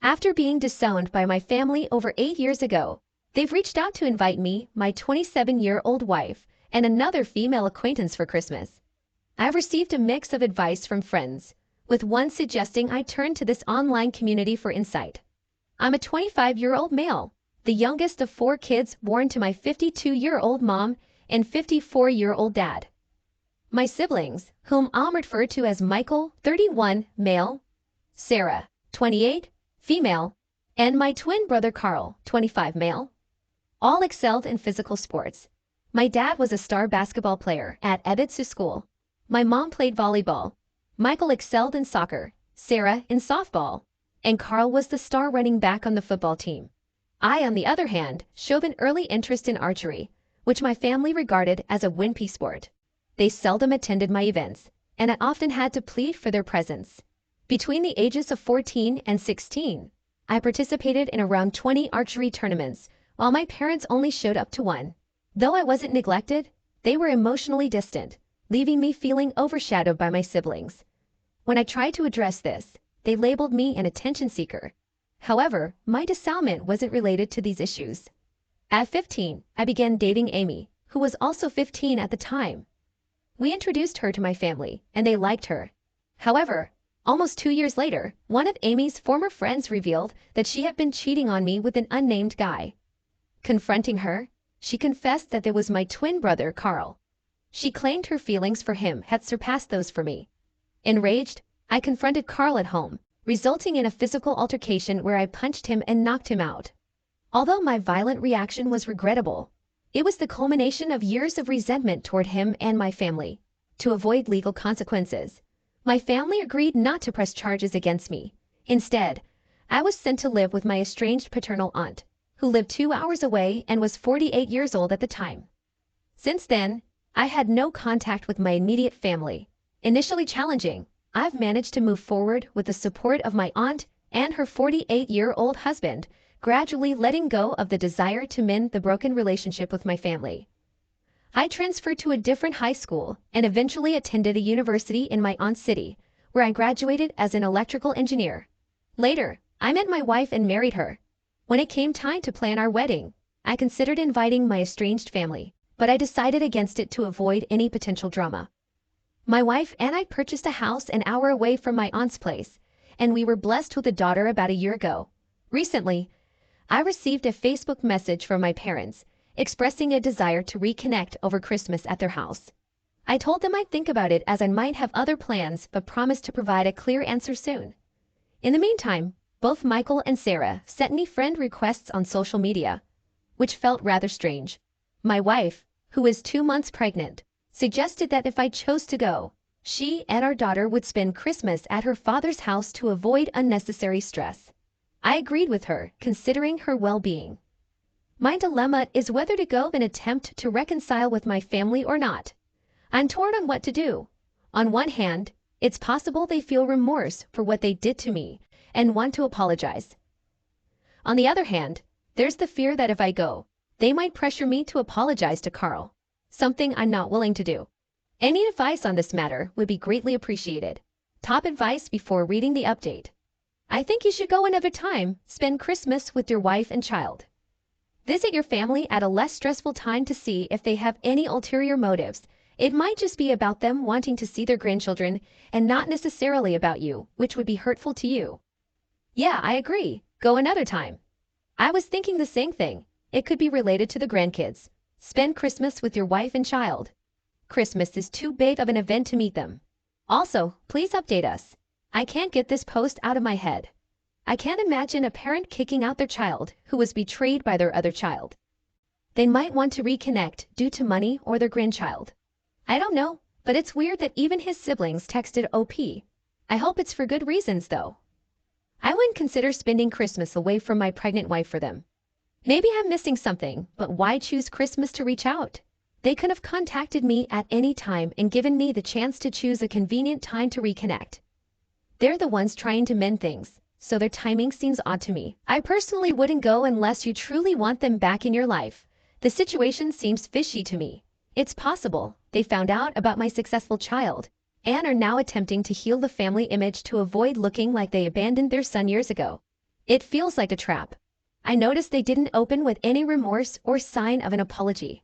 After being disowned by my family over 8 years ago, they've reached out to invite me, my 27-year-old wife, and another female acquaintance for Christmas. I've received a mix of advice from friends, with one suggesting I turn to this online community for insight. I'm a 25-year-old male, the youngest of 4 kids born to my 52-year-old mom and 54-year-old dad. My siblings, whom I'll refer to as Michael, 31, male, Sarah, 28, female, and my twin brother Carl, 25, male, all excelled in physical sports. My dad was a star basketball player at Ebbets School. My mom played volleyball. Michael excelled in soccer, Sarah in softball, and Carl was the star running back on the football team. I, on the other hand, showed an early interest in archery, which my family regarded as a wimpy sport. They seldom attended my events, and I often had to plead for their presence. Between the ages of 14 and 16, I participated in around 20 archery tournaments, while my parents only showed up to one. Though I wasn't neglected, they were emotionally distant, leaving me feeling overshadowed by my siblings. When I tried to address this, they labeled me an attention seeker. However, my disownment wasn't related to these issues. At 15, I began dating Amy, who was also 15 at the time. We introduced her to my family, and they liked her. However, almost 2 years later, one of Amy's former friends revealed that she had been cheating on me with an unnamed guy. Confronting her, she confessed that it was my twin brother, Carl. She claimed her feelings for him had surpassed those for me. Enraged, I confronted Carl at home, resulting in a physical altercation where I punched him and knocked him out. Although my violent reaction was regrettable, it was the culmination of years of resentment toward him and my family. To avoid legal consequences, my family agreed not to press charges against me. Instead, I was sent to live with my estranged paternal aunt, who lived 2 hours away and was 48 years old at the time. Since then, I had no contact with my immediate family. Initially challenging, I've managed to move forward with the support of my aunt and her 48-year-old husband, gradually letting go of the desire to mend the broken relationship with my family. I transferred to a different high school and eventually attended a university in my aunt's city, where I graduated as an electrical engineer. Later, I met my wife and married her. When it came time to plan our wedding, I considered inviting my estranged family, but I decided against it to avoid any potential drama. My wife and I purchased a house an hour away from my aunt's place, and we were blessed with a daughter about a year ago. Recently, I received a Facebook message from my parents, expressing a desire to reconnect over Christmas at their house. I told them I'd think about it as I might have other plans, but promised to provide a clear answer soon. In the meantime, both Michael and Sarah sent me friend requests on social media, which felt rather strange. My wife, who is 2 months pregnant, suggested that if I chose to go, she and our daughter would spend Christmas at her father's house to avoid unnecessary stress. I agreed with her, considering her well-being. My dilemma is whether to go and attempt to reconcile with my family or not. I'm torn on what to do. On one hand, it's possible they feel remorse for what they did to me and want to apologize. On the other hand, there's the fear that if I go, they might pressure me to apologize to Carl, something I'm not willing to do. Any advice on this matter would be greatly appreciated. Top advice before reading the update. I think you should go another time, spend Christmas with your wife and child. Visit your family at a less stressful time to see if they have any ulterior motives. It might just be about them wanting to see their grandchildren and not necessarily about you, which would be hurtful to you. Yeah, I agree. Go another time. I was thinking the same thing. It could be related to the grandkids. Spend Christmas with your wife and child. Christmas is too big of an event to meet them. Also, please update us. I can't get this post out of my head. I can't imagine a parent kicking out their child who was betrayed by their other child. They might want to reconnect due to money or their grandchild. I don't know, but it's weird that even his siblings texted OP. I hope it's for good reasons though. I wouldn't consider spending Christmas away from my pregnant wife for them. Maybe I'm missing something, but why choose Christmas to reach out? They could have contacted me at any time and given me the chance to choose a convenient time to reconnect. They're the ones trying to mend things, so their timing seems odd to me. I personally wouldn't go unless you truly want them back in your life. The situation seems fishy to me. It's possible they found out about my successful child and are now attempting to heal the family image to avoid looking like they abandoned their son years ago. It feels like a trap. I noticed they didn't open with any remorse or sign of an apology.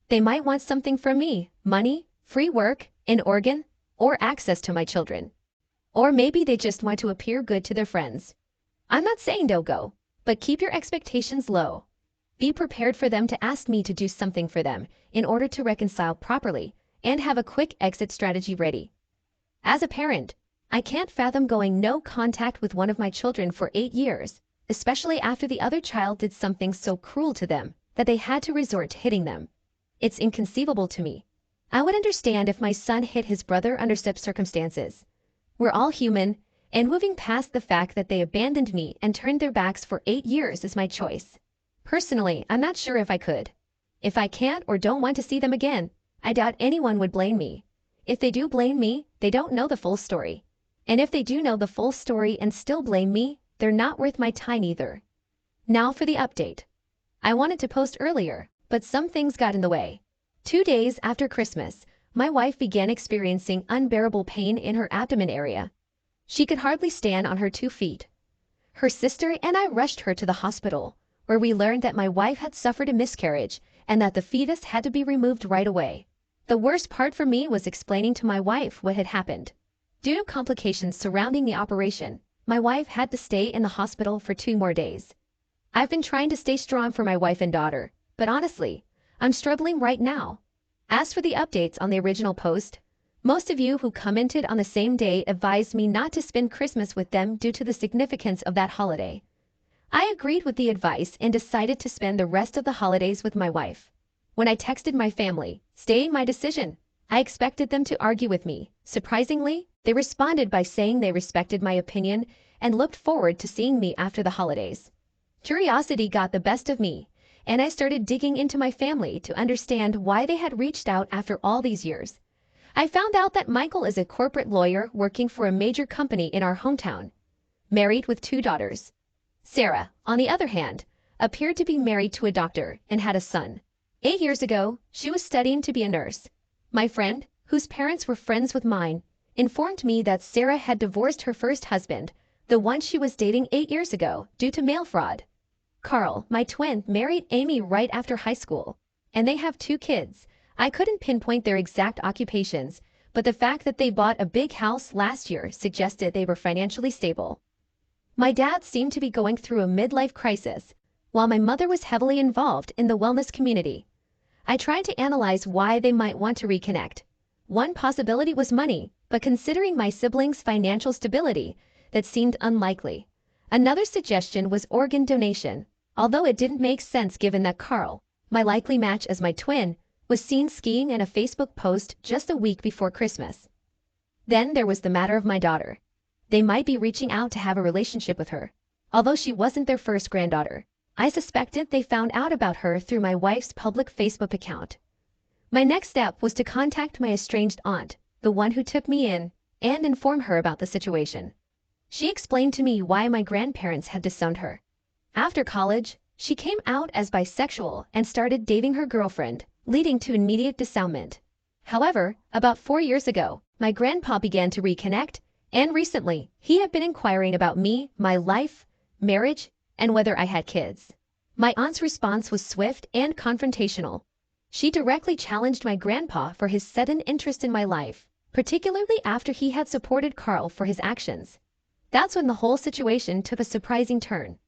They might want something from me: money, free work, an organ, or access to my children. Or maybe they just want to appear good to their friends. I'm not saying don't go, but keep your expectations low. Be prepared for them to ask me to do something for them in order to reconcile properly and have a quick exit strategy ready. As a parent, I can't fathom going no contact with one of my children for 8 years, especially after the other child did something so cruel to them that they had to resort to hitting them. It's inconceivable to me. I would understand if my son hit his brother under such circumstances. We're all human, and moving past the fact that they abandoned me and turned their backs for 8 years is my choice. Personally, I'm not sure if I could. If I can't or don't want to see them again, I doubt anyone would blame me. If they do blame me, they don't know the full story. And if they do know the full story and still blame me, they're not worth my time either. Now for the update. I wanted to post earlier, but some things got in the way. 2 days after Christmas, my wife began experiencing unbearable pain in her abdomen area. She could hardly stand on her 2 feet. Her sister and I rushed her to the hospital, where we learned that my wife had suffered a miscarriage and that the fetus had to be removed right away. The worst part for me was explaining to my wife what had happened. Due to complications surrounding the operation, my wife had to stay in the hospital for 2 more days. I've been trying to stay strong for my wife and daughter, but honestly, I'm struggling right now. As for the updates on the original post, most of you who commented on the same day advised me not to spend Christmas with them due to the significance of that holiday. I agreed with the advice and decided to spend the rest of the holidays with my wife. When I texted my family, stating my decision, I expected them to argue with me. Surprisingly, they responded by saying they respected my opinion and looked forward to seeing me after the holidays. Curiosity got the best of me, and I started digging into my family to understand why they had reached out after all these years. I found out that Michael is a corporate lawyer working for a major company in our hometown, married with 2 daughters. Sarah, on the other hand, appeared to be married to a doctor and had a son. 8 years ago, she was studying to be a nurse. My friend, whose parents were friends with mine, informed me that Sarah had divorced her first husband, the one she was dating 8 years ago, due to mail fraud. Carl, my twin, married Amy right after high school, and they have 2 kids. I couldn't pinpoint their exact occupations, but the fact that they bought a big house last year suggested they were financially stable. My dad seemed to be going through a midlife crisis, while my mother was heavily involved in the wellness community. I tried to analyze why they might want to reconnect. One possibility was money, but considering my siblings' financial stability, that seemed unlikely. Another suggestion was organ donation, although it didn't make sense given that Carl, my likely match as my twin, was seen skiing in a Facebook post just a week before Christmas. Then there was the matter of my daughter. They might be reaching out to have a relationship with her. Although she wasn't their first granddaughter, I suspected they found out about her through my wife's public Facebook account. My next step was to contact my estranged aunt, the one who took me in, and inform her about the situation. She explained to me why my grandparents had disowned her. After college, she came out as bisexual and started dating her girlfriend, leading to immediate disownment. However, about 4 years ago, my grandpa began to reconnect, and recently, he had been inquiring about me, my life, marriage, and whether I had kids. My aunt's response was swift and confrontational. She directly challenged my grandpa for his sudden interest in my life, particularly after he had supported Carl for his actions. That's when the whole situation took a surprising turn.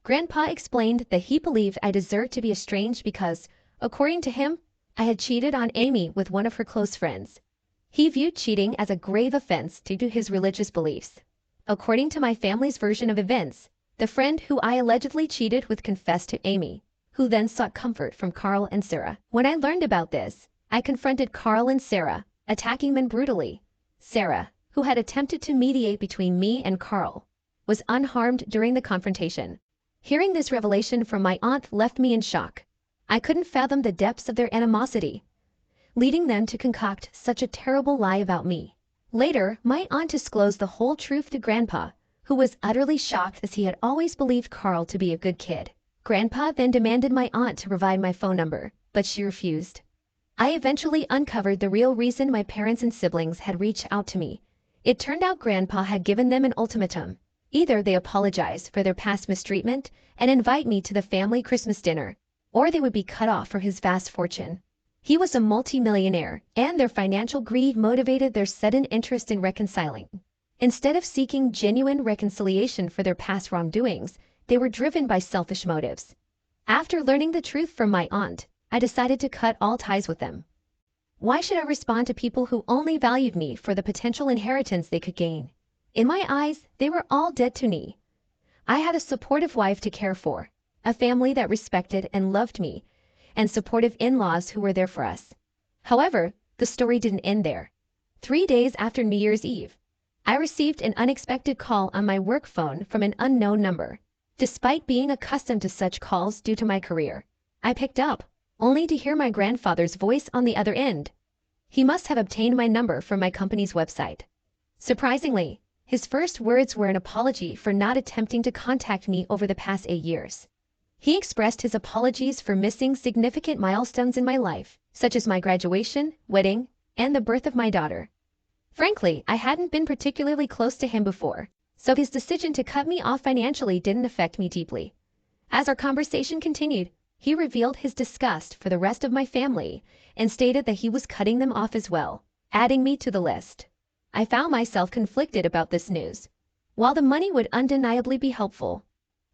Grandpa explained that he believed I deserved to be estranged because, according to him, I had cheated on Amy with one of her close friends. He viewed cheating as a grave offense due to his religious beliefs. According to my family's version of events, the friend who I allegedly cheated with confessed to Amy, who then sought comfort from Carl and Sarah. When I learned about this, I confronted Carl and Sarah, attacking them brutally. Sarah, who had attempted to mediate between me and Carl, was unharmed during the confrontation. Hearing this revelation from my aunt left me in shock. I couldn't fathom the depths of their animosity, leading them to concoct such a terrible lie about me. Later, my aunt disclosed the whole truth to Grandpa, who was utterly shocked as he had always believed Carl to be a good kid. Grandpa then demanded my aunt to provide my phone number, but she refused. I eventually uncovered the real reason my parents and siblings had reached out to me. It turned out Grandpa had given them an ultimatum. Either they apologize for their past mistreatment and invite me to the family Christmas dinner, or they would be cut off from his vast fortune. He was a multimillionaire, and their financial greed motivated their sudden interest in reconciling. Instead of seeking genuine reconciliation for their past wrongdoings, they were driven by selfish motives. After learning the truth from my aunt, I decided to cut all ties with them. Why should I respond to people who only valued me for the potential inheritance they could gain? In my eyes, they were all dead to me. I had a supportive wife to care for, a family that respected and loved me, and supportive in-laws who were there for us. However, the story didn't end there. 3 days after New Year's Eve, I received an unexpected call on my work phone from an unknown number. Despite being accustomed to such calls due to my career, I picked up, only to hear my grandfather's voice on the other end. He must have obtained my number from my company's website. Surprisingly, his first words were an apology for not attempting to contact me over the past 8 years. He expressed his apologies for missing significant milestones in my life, such as my graduation, wedding, and the birth of my daughter. Frankly, I hadn't been particularly close to him before, so his decision to cut me off financially didn't affect me deeply. As our conversation continued, he revealed his disgust for the rest of my family and stated that he was cutting them off as well, adding me to the list. I found myself conflicted about this news. While the money would undeniably be helpful,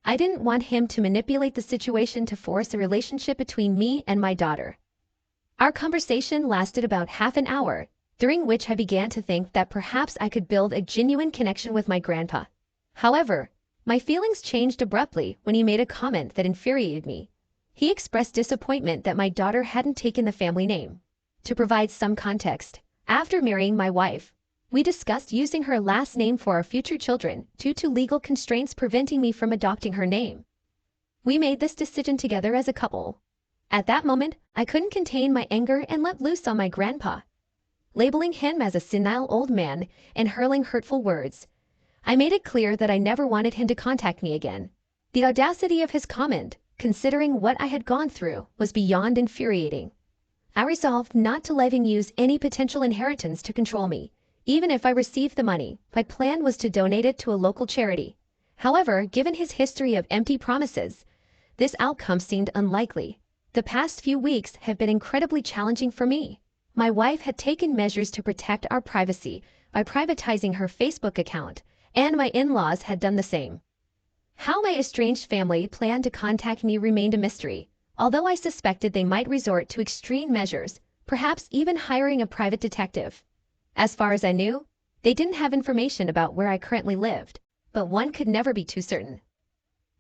I didn't want him to manipulate the situation to force a relationship between me and my daughter. Our conversation lasted about half an hour, during which I began to think that perhaps I could build a genuine connection with my grandpa. However, my feelings changed abruptly when he made a comment that infuriated me. He expressed disappointment that my daughter hadn't taken the family name. To provide some context, after marrying my wife, we discussed using her last name for our future children due to legal constraints preventing me from adopting her name. We made this decision together as a couple. At that moment, I couldn't contain my anger and let loose on my grandpa. Labeling him as a senile old man and hurling hurtful words, I made it clear that I never wanted him to contact me again. The audacity of his comment, considering what I had gone through, was beyond infuriating. I resolved not to let him use any potential inheritance to control me. Even if I received the money, my plan was to donate it to a local charity. However, given his history of empty promises, this outcome seemed unlikely. The past few weeks have been incredibly challenging for me. My wife had taken measures to protect our privacy by privatizing her Facebook account, and my in-laws had done the same. How my estranged family planned to contact me remained a mystery, although I suspected they might resort to extreme measures, perhaps even hiring a private detective. As far as I knew, they didn't have information about where I currently lived, but one could never be too certain.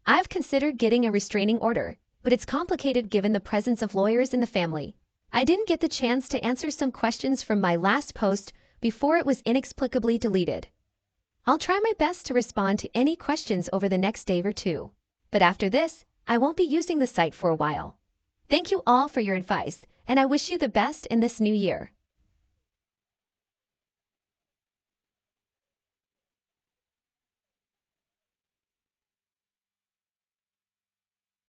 I've considered getting a restraining order, but it's complicated given the presence of lawyers in the family. I didn't get the chance to answer some questions from my last post before it was inexplicably deleted. I'll try my best to respond to any questions over the next day or two, but after this, I won't be using the site for a while. Thank you all for your advice, and I wish you the best in this new year.